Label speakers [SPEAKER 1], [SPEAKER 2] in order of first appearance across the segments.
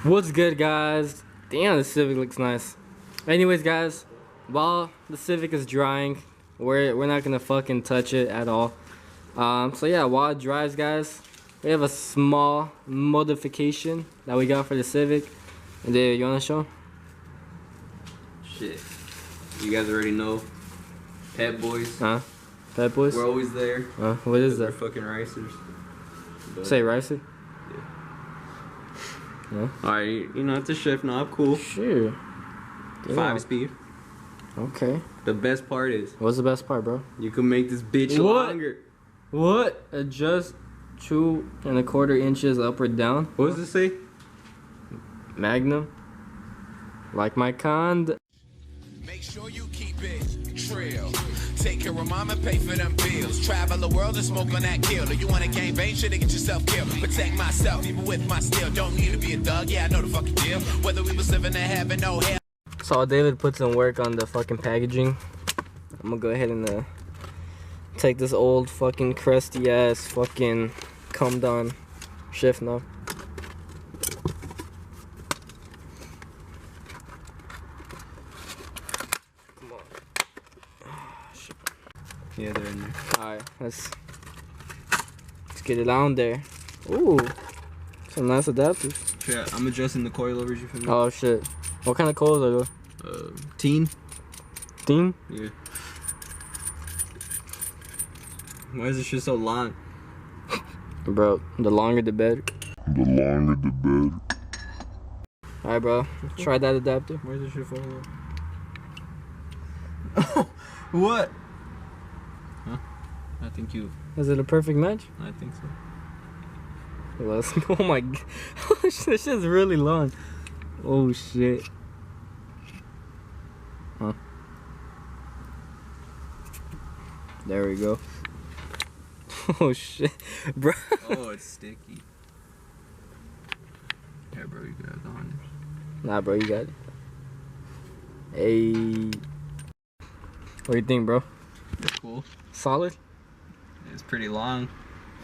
[SPEAKER 1] What's good, guys? Damn, the Civic looks nice. Anyways, guys, while the Civic is drying, we're not gonna fucking touch it at all. So yeah, while it dries, guys, we have a small modification that we got for the Civic. And Dave, you wanna show?
[SPEAKER 2] Shit, you guys already know. Pet Boys.
[SPEAKER 1] Huh? Pet Boys?
[SPEAKER 2] We're always there.
[SPEAKER 1] What is that?
[SPEAKER 2] We're fucking racers. But
[SPEAKER 1] Say racer?
[SPEAKER 2] Yeah. Alright, you know, it's a shift knob, cool.
[SPEAKER 1] Sure.
[SPEAKER 2] 5-speed.
[SPEAKER 1] Okay.
[SPEAKER 2] The best part is...
[SPEAKER 1] What's the best part, bro?
[SPEAKER 2] You can make this bitch longer.
[SPEAKER 1] What? Adjust 2¼ inches up or down?
[SPEAKER 2] What does it say?
[SPEAKER 1] Magnum. Like my cond.
[SPEAKER 3] Make sure you keep it trill. Take care of mom and pay for them bills. Travel the world and smoke on that kill. If you want to gang bang shit, get yourself killed. Protect myself even with my steel. Don't need to be a thug, yeah, I know the fucking deal. Whether we was living in heaven, no hell.
[SPEAKER 1] So David put some work on the fucking packaging. I'm gonna go ahead and take this old fucking crusty ass fucking come down shift knob. Come on.
[SPEAKER 2] Yeah, they're in there.
[SPEAKER 1] Alright, let's get it on there. Ooh, some nice adapters.
[SPEAKER 2] Yeah, I'm adjusting the coilovers, you feel me?
[SPEAKER 1] Oh shit. What kind of coils are those?
[SPEAKER 2] Teen.
[SPEAKER 1] Teen?
[SPEAKER 2] Yeah. Why is this shit so long?
[SPEAKER 1] Bro, the longer the better.
[SPEAKER 4] The longer the better.
[SPEAKER 1] Alright, bro. Try that adapter.
[SPEAKER 2] Where's this shit for? What? Huh? I think you.
[SPEAKER 1] Is it a perfect match?
[SPEAKER 2] I think so.
[SPEAKER 1] Let's go. Oh my god. This shit's really long. Oh shit. Huh. There we go. Oh shit. Bro.
[SPEAKER 2] Oh, it's sticky. Here, bro, you got the honors.
[SPEAKER 1] Nah, bro, you got it. Hey. What do you think, bro?
[SPEAKER 2] It's cool.
[SPEAKER 1] Solid?
[SPEAKER 2] It's pretty long.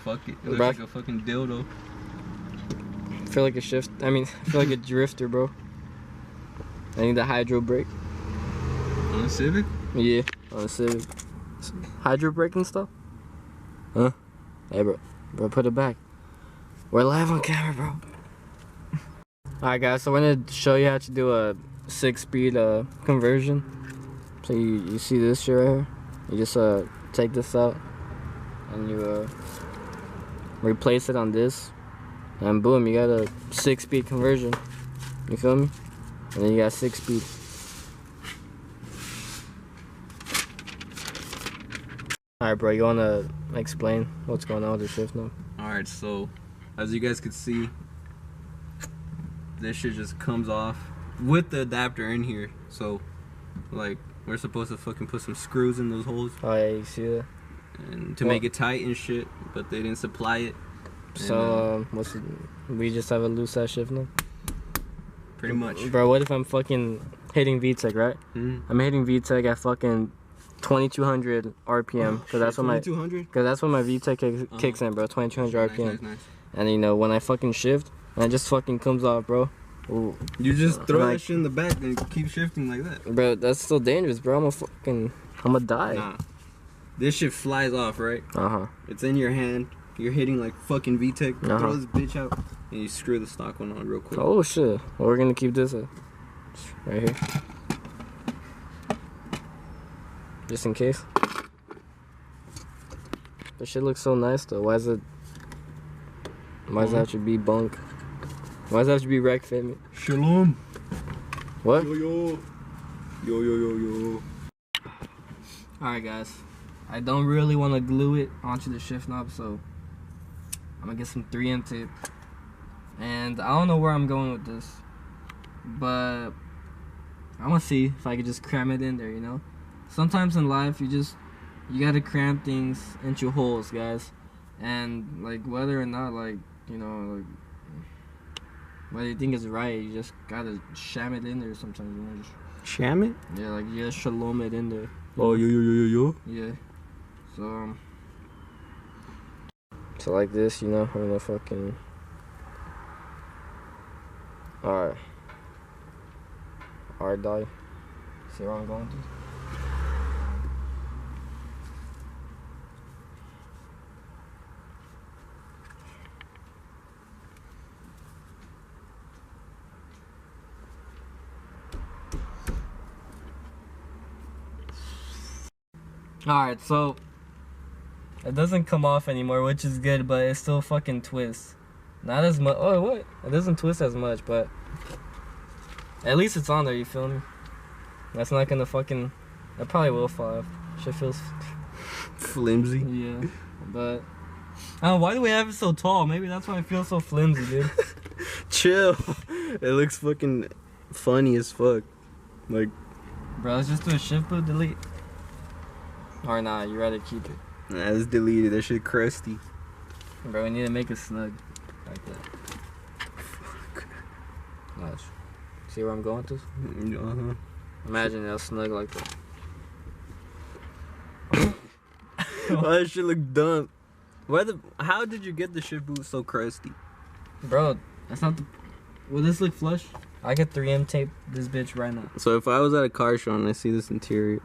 [SPEAKER 2] Fuck it. It looks
[SPEAKER 1] Bro.
[SPEAKER 2] like a fucking dildo.
[SPEAKER 1] I feel like a shift. I mean, I feel like a drifter, bro. I need the hydro brake.
[SPEAKER 2] On a Civic?
[SPEAKER 1] Yeah, on a Civic. Hydro brake and stuff? Huh? Hey, bro. Bro, put it back. We're live on camera, bro. Alright, guys, so we're gonna show you how to do a 6-speed conversion. So you see this shit right here? You just take this out and you replace it on this, and boom, you got a 6-speed conversion. You feel me? And then you got 6-speed. Alright, bro, you wanna explain what's going on with the shift knob?
[SPEAKER 2] Alright, so as you guys can see, this shit just comes off with the adapter in here. So, like, we're supposed to fucking put some screws in those holes
[SPEAKER 1] Oh yeah, you see that?
[SPEAKER 2] and to make it tight and shit, but they didn't supply it.
[SPEAKER 1] So we just have a loose ass shift knob?
[SPEAKER 2] Pretty much.
[SPEAKER 1] Bro, what if I'm fucking hitting VTEC, right? I'm hitting VTEC at fucking 2200 RPM, because that's when my
[SPEAKER 2] 2200?
[SPEAKER 1] VTEC kicks in, bro. 2200 RPM.
[SPEAKER 2] Nice.
[SPEAKER 1] And you know, when I fucking shift, and it just fucking comes off, bro. Ooh.
[SPEAKER 2] You just throw
[SPEAKER 1] Like-
[SPEAKER 2] that shit in the back and keep shifting like that.
[SPEAKER 1] Bro, that's still dangerous, bro. I'm gonna die.
[SPEAKER 2] Nah. This shit flies off, right?
[SPEAKER 1] Uh-huh.
[SPEAKER 2] It's in your hand. You're hitting like fucking VTEC.
[SPEAKER 1] Uh-huh.
[SPEAKER 2] Throw this bitch out and you screw the stock one on real quick.
[SPEAKER 1] Oh shit. Well, we're gonna keep this right here, just in case. This shit looks so nice though. Why does it have to be bunk? Why does it have to be wreck fit?
[SPEAKER 2] Shalom.
[SPEAKER 1] What?
[SPEAKER 2] Yo.
[SPEAKER 1] Alright, guys. I don't really want to glue it onto the shift knob, so I'm gonna get some 3M tape. And I don't know where I'm going with this, but I'm gonna see if I could just cram it in there, you know? Sometimes in life, you gotta cram things into holes, guys. And, like, whether or not, like, you know, like, whether you think it's right, you just gotta sham it in there sometimes, you know? Just,
[SPEAKER 2] Sham it?
[SPEAKER 1] yeah, like, you just shalom it in there.
[SPEAKER 2] Oh, yo.
[SPEAKER 1] Yeah. So like this, you know, we're gonna fucking Alright. Alright, dog. See where I'm going to? Alright, so it doesn't come off anymore, which is good, but it still fucking twists. Not as much. Oh, what? It doesn't twist as much, but at least it's on there, you feel me? That's not gonna fucking. It probably will fall off. Shit feels
[SPEAKER 2] flimsy.
[SPEAKER 1] Yeah, but I don't know, why do we have it so tall? Maybe that's why it feels so flimsy, dude.
[SPEAKER 2] Chill. It looks fucking funny as fuck. Like,
[SPEAKER 1] bro, let's just do a shift boot delete. Or nah, you rather keep it.
[SPEAKER 2] nah, let's delete it. That shit crusty.
[SPEAKER 1] Bro, we need to make it snug. Like that. Nice. See where I'm going with this?
[SPEAKER 2] Uh-huh.
[SPEAKER 1] Imagine that snug like that.
[SPEAKER 2] Why that shit look dumb? How did you get the shit boot so crusty?
[SPEAKER 1] Bro, that's not the... Will this look flush? I could 3M tape this bitch right now.
[SPEAKER 2] So if I was at a car show and I see this interior,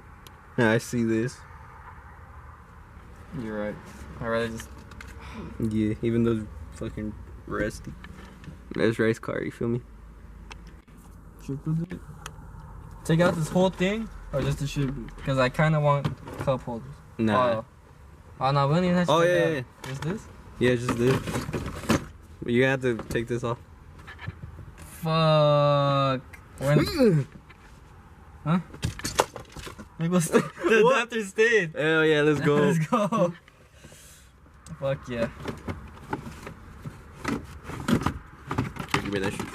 [SPEAKER 2] and I see this.
[SPEAKER 1] You're right. I'd rather just...
[SPEAKER 2] Yeah, even though it's fucking rusty. That's race car, you feel me?
[SPEAKER 1] Shift boot it. Take out this whole thing, or just the shift boot? Because I kind of want cup holders.
[SPEAKER 2] Nah.
[SPEAKER 1] Oh no, we don't even have to
[SPEAKER 2] Oh,
[SPEAKER 1] take
[SPEAKER 2] yeah,
[SPEAKER 1] that
[SPEAKER 2] yeah.
[SPEAKER 1] out. Just this?
[SPEAKER 2] Yeah, just this. You have to take this off.
[SPEAKER 1] Fuck. Huh? Like, what's the adapter stayed.
[SPEAKER 2] Hell yeah, let's go.
[SPEAKER 1] Let's go. Fuck yeah.
[SPEAKER 2] Give me that shit.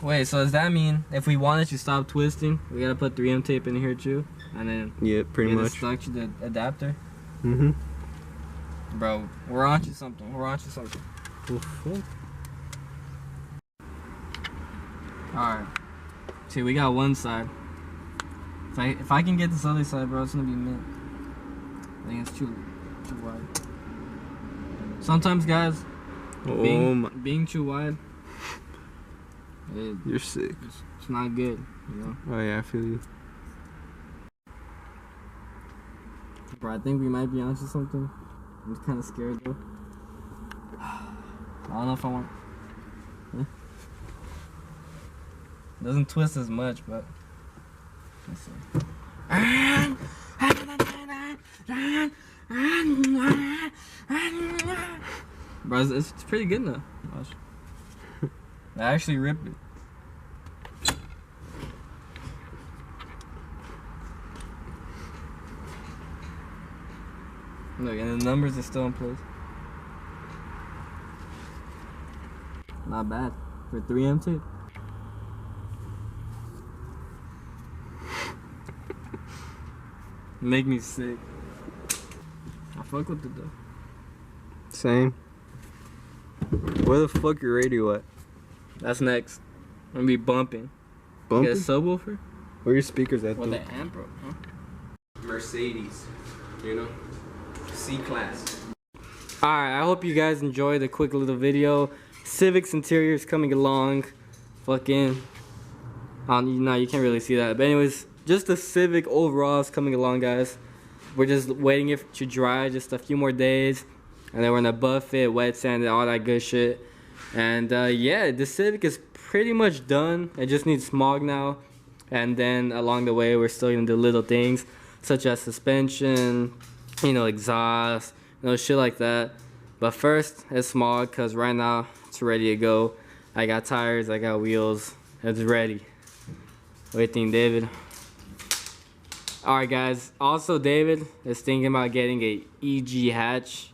[SPEAKER 1] Wait, so does that mean if we want it to stop twisting, we gotta put 3M tape in here too? And then
[SPEAKER 2] Yeah, pretty much.
[SPEAKER 1] stuck to the adapter?
[SPEAKER 2] Mm-hmm.
[SPEAKER 1] Bro, we're onto something. We're onto something. Alright. See, we got one side. If I can get this other side, bro, it's gonna be mint. I think it's too wide. Sometimes, guys, being too wide,
[SPEAKER 2] You're sick.
[SPEAKER 1] it's not good, you know?
[SPEAKER 2] Oh yeah, I feel you.
[SPEAKER 1] Bro, I think we might be onto something. I'm kind of scared though. I don't know if I want. Yeah. Doesn't twist as much, but let's see. Bro, it's pretty good now. Watch. I actually ripped it. Look, and the numbers are still in place. Not bad for 3M tape. Make me sick. I fuck with it though.
[SPEAKER 2] Same. Where the fuck your radio at?
[SPEAKER 1] That's next. I'm gonna be bumping.
[SPEAKER 2] Bumping?
[SPEAKER 1] Get a subwoofer?
[SPEAKER 2] Where your speakers at?
[SPEAKER 1] With
[SPEAKER 2] though?
[SPEAKER 1] the amp, bro. Huh?
[SPEAKER 2] Mercedes. You know? C-Class.
[SPEAKER 1] Alright, I hope you guys enjoyed the quick little video. Civic's interior is coming along. Fucking. No, you can't really see that. But anyways, just the Civic overall is coming along, guys. We're just waiting it to dry, just a few more days. And then we're gonna buff it, wet sand it, all that good shit. And yeah, the Civic is pretty much done. It just needs smog now. And then along the way, we're still gonna do little things such as suspension, you know, exhaust, you know, shit like that. But first, it's smog, because right now, it's ready to go. I got tires, I got wheels, it's ready. What do you think, David? Alright guys, also David is thinking about getting a EG hatch.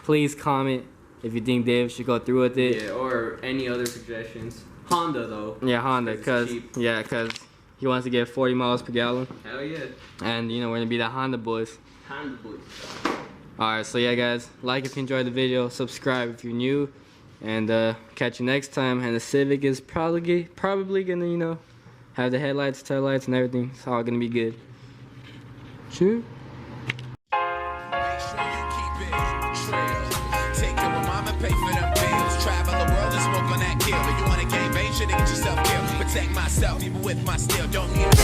[SPEAKER 1] Please comment if you think David should go through with it.
[SPEAKER 2] Yeah, or any other suggestions. Honda though.
[SPEAKER 1] Yeah, Honda, cause he wants to get 40 miles per gallon.
[SPEAKER 2] Hell yeah.
[SPEAKER 1] And you know, we're gonna be the Honda boys.
[SPEAKER 2] Honda boys.
[SPEAKER 1] Alright, so yeah guys, like if you enjoyed the video, subscribe if you're new, and catch you next time. And the Civic is probably gonna, you know, have the headlights, taillights, and everything. It's all gonna be good. Sure.
[SPEAKER 3] Make sure you keep it mama, pay for them bills. Travel the world and smoke on that kill. If you wanna gang bang shit, get yourself killed. Protect myself, even with my steel. Don't need